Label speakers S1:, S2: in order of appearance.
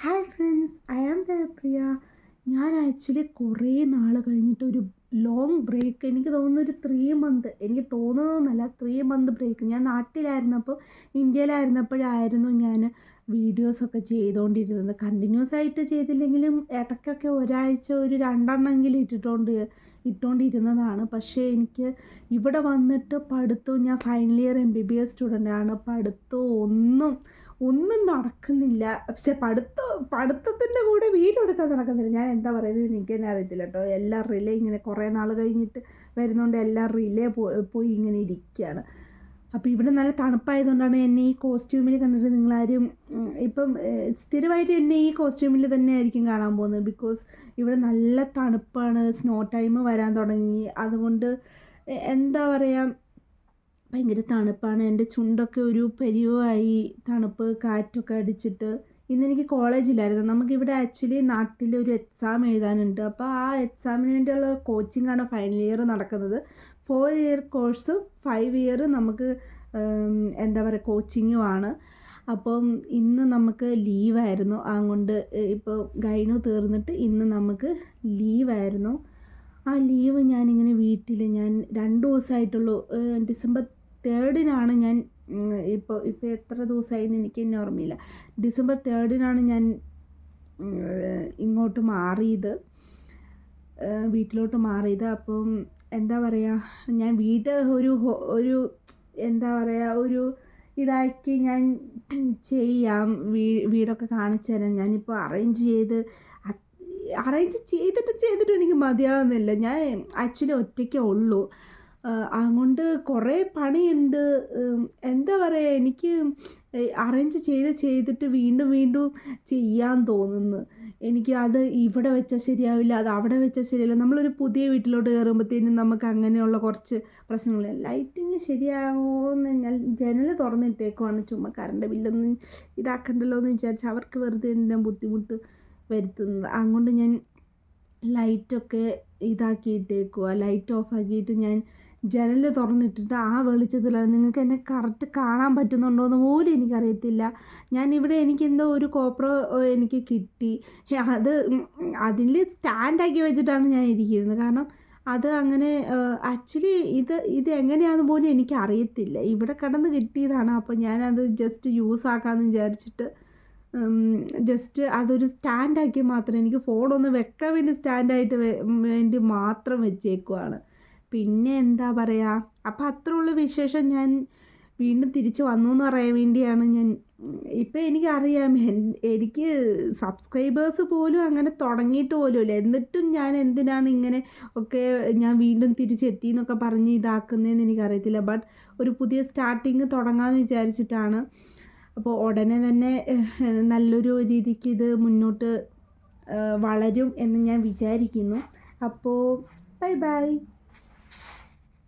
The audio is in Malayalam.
S1: Hi friends, I am Devapriya. ഞാൻ ആക്ച്വലി കുറേ നാൾ കഴിഞ്ഞിട്ട് ഒരു ലോങ് ബ്രേക്ക്, എനിക്ക് തോന്നുന്നു ഒരു 3 മന്ത്, എനിക്ക് തോന്നുന്നതെന്നല്ല 3 മന്ത് ബ്രേക്ക്. ഞാൻ നാട്ടിലായിരുന്നപ്പോൾ, ഇന്ത്യയിലായിരുന്നപ്പോഴായിരുന്നു ഞാൻ വീഡിയോസൊക്കെ ചെയ്തുകൊണ്ടിരുന്നത്. കണ്ടിന്യൂസ് ആയിട്ട് ചെയ്തില്ലെങ്കിലും ഇടയ്ക്കൊക്കെ ഒരാഴ്ച ഒരു 2 എണ്ണമെങ്കിലും ഇട്ടുകൊണ്ടിരുന്നതാണ്. പക്ഷേ എനിക്ക് ഇവിടെ വന്നിട്ട് പഠിത്തവും, ഞാൻ ഫൈനൽ ഇയർ MBBS സ്റ്റുഡൻ്റാണ്, പഠിത്തവും ഒന്നും നടക്കുന്നില്ല. പക്ഷെ പഠിത്തത്തിൻ്റെ കൂടെ വീഡിയോ എടുക്കാൻ നടക്കുന്നില്ല. ഞാൻ എന്താ പറയുന്നത് എനിക്ക് തന്നെ അറിയത്തില്ല കേട്ടോ. എല്ലാം റിലേ ഇങ്ങനെ കുറേ നാൾ കഴിഞ്ഞിട്ട് വരുന്നതുകൊണ്ട് എല്ലാം റിലേ പോയി ഇങ്ങനെ ഇരിക്കുകയാണ്. അപ്പോൾ ഇവിടെ നല്ല തണുപ്പായതുകൊണ്ടാണ് എന്നെ ഈ കോസ്റ്റ്യൂമിൽ കണ്ടിട്ട് നിങ്ങളാരും ഇപ്പം സ്ഥിരമായിട്ട് എന്നെ ഈ കോസ്റ്റ്യൂമിൽ തന്നെ ആയിരിക്കും കാണാൻ പോകുന്നത്. ബിക്കോസ് ഇവിടെ നല്ല തണുപ്പാണ്, സ്നോ ടൈം വരാൻ തുടങ്ങി. അതുകൊണ്ട് എന്താ പറയുക, ഭയങ്കര തണുപ്പാണ്. എൻ്റെ ചുണ്ടൊക്കെ ഒരു പരിവായി, തണുപ്പ് കാറ്റൊക്കെ അടിച്ചിട്ട്. ഇന്നെനിക്ക് കോളേജിലായിരുന്നു. നമുക്കിവിടെ ആക്ച്വലി നാട്ടിൽ ഒരു എക്സാം എഴുതാനുണ്ട്. അപ്പോൾ ആ എക്സാമിന് വേണ്ടിയുള്ള കോച്ചിങ്ങാണ് ഫൈനൽ ഇയർ നടക്കുന്നത്. 4 ഇയർ കോഴ്സും 5 ഇയർ നമുക്ക് എന്താ പറയുക കോച്ചിങ്ങുമാണ്. അപ്പം ഇന്ന് നമുക്ക് ലീവായിരുന്നു. അതുകൊണ്ട് ഇപ്പോൾ ഗൈനു തീർന്നിട്ട് ഇന്ന് നമുക്ക് ലീവായിരുന്നു. ആ ലീവ് ഞാനിങ്ങനെ വീട്ടിൽ ഞാൻ 2 ദിവസമായിട്ടുള്ളൂ. ഡിസംബർ 3-നാണ് ഞാൻ ഇപ്പോൾ എത്ര ദിവസമായിന്ന് എനിക്ക് തന്നെ ഓർമ്മയില്ല. ഡിസംബർ 3-നാണ് ഞാൻ ഇങ്ങോട്ട് മാറിയത്, വീട്ടിലോട്ട് മാറിയത്. അപ്പം എന്താ പറയുക, ഞാൻ വീട് ഒരു എന്താ പറയുക ഒരു ഇതാക്കി ഞാൻ ചെയ്യാം, വീടൊക്കെ കാണിച്ചു തരാം. ഞാനിപ്പോൾ അറേഞ്ച് ചെയ്തിട്ടും എനിക്ക് മതിയാവുന്നില്ല. ഞാൻ ആക്ച്വലി ഒറ്റയ്ക്കേ ഉള്ളൂ. അതുകൊണ്ട് കുറേ പണിയുണ്ട്. എന്താ പറയുക, എനിക്ക് അറേഞ്ച് ചെയ്തിട്ട് വീണ്ടും ചെയ്യാൻ തോന്നുന്നു. എനിക്ക് അത് ഇവിടെ വെച്ചാൽ ശരിയാവില്ല, അത് അവിടെ വെച്ചാൽ ശരിയല്ല. നമ്മളൊരു പുതിയ വീട്ടിലോട്ട് കയറുമ്പോഴത്തേനും നമുക്ക് അങ്ങനെയുള്ള കുറച്ച് പ്രശ്നങ്ങൾ. ലൈറ്റിങ് ശരിയാകുമോയെന്ന് ഞാൻ ജനൽ തുറന്നിട്ടേക്കുവാണ്. ചുമ്മാ കറണ്ട് ബില്ലൊന്നും ഇതാക്കണ്ടല്ലോ എന്ന് വിചാരിച്ച് അവർക്ക് വെറുതെ എന്തിനാ ബുദ്ധിമുട്ട് വരുത്തുന്നത്. അതുകൊണ്ട് ഞാൻ ലൈറ്റൊക്കെ ഇതാക്കിയിട്ടേക്കുക, ലൈറ്റ് ഓഫ് ആക്കിയിട്ട് ഞാൻ ജനൽ തുറന്നിട്ടിട്ട് ആ വെളിച്ചത്തിലാണ്. നിങ്ങൾക്ക് എന്നെ കറക്റ്റ് കാണാൻ പറ്റുന്നുണ്ടോ എന്ന് പോലും എനിക്കറിയത്തില്ല. ഞാനിവിടെ എനിക്കെന്തോ ഒരു കോപ്രോ എനിക്ക് കിട്ടി. അതിൽ സ്റ്റാൻഡാക്കി വെച്ചിട്ടാണ് ഞാൻ ഇരിക്കുന്നത്. കാരണം അത് അങ്ങനെ ആക്ച്വലി ഇത് എങ്ങനെയാണെന്ന് പോലും എനിക്കറിയത്തില്ല. ഇവിടെ കിടന്ന് കിട്ടിയതാണ്. അപ്പോൾ ഞാനത് ജസ്റ്റ് യൂസ് ആക്കാമെന്ന് വിചാരിച്ചിട്ട് ജസ്റ്റ് അതൊരു സ്റ്റാൻഡാക്കി മാത്രം, എനിക്ക് ഫോണൊന്ന് വെക്കാൻ വേണ്ടി സ്റ്റാൻഡായിട്ട് വേണ്ടി മാത്രം വെച്ചേക്കുവാണ്. പിന്നെ എന്താ പറയുക, അപ്പം അത്രയുള്ള വിശേഷം. ഞാൻ വീണ്ടും തിരിച്ച് വന്നു എന്ന് പറയാൻ വേണ്ടിയാണ് ഞാൻ. ഇപ്പം എനിക്കറിയാം എനിക്ക് സബ്സ്ക്രൈബേഴ്സ് പോലും അങ്ങനെ തുടങ്ങിയിട്ട് പോലുമില്ല. എന്നിട്ടും ഞാൻ എന്തിനാണ് ഇങ്ങനെ ഒക്കെ ഞാൻ വീണ്ടും തിരിച്ചെത്തി എന്നൊക്കെ പറഞ്ഞ് ഇതാക്കുന്നതെന്ന് എനിക്കറിയത്തില്ല. ബട്ട് ഒരു പുതിയ സ്റ്റാർട്ടിങ് തുടങ്ങാമെന്ന് വിചാരിച്ചിട്ടാണ്. അപ്പോൾ ഉടനെ തന്നെ നല്ലൊരു രീതിക്ക് ഇത് മുന്നോട്ട് വളരും എന്ന് ഞാൻ വിചാരിക്കുന്നു. അപ്പോൾ ബൈ.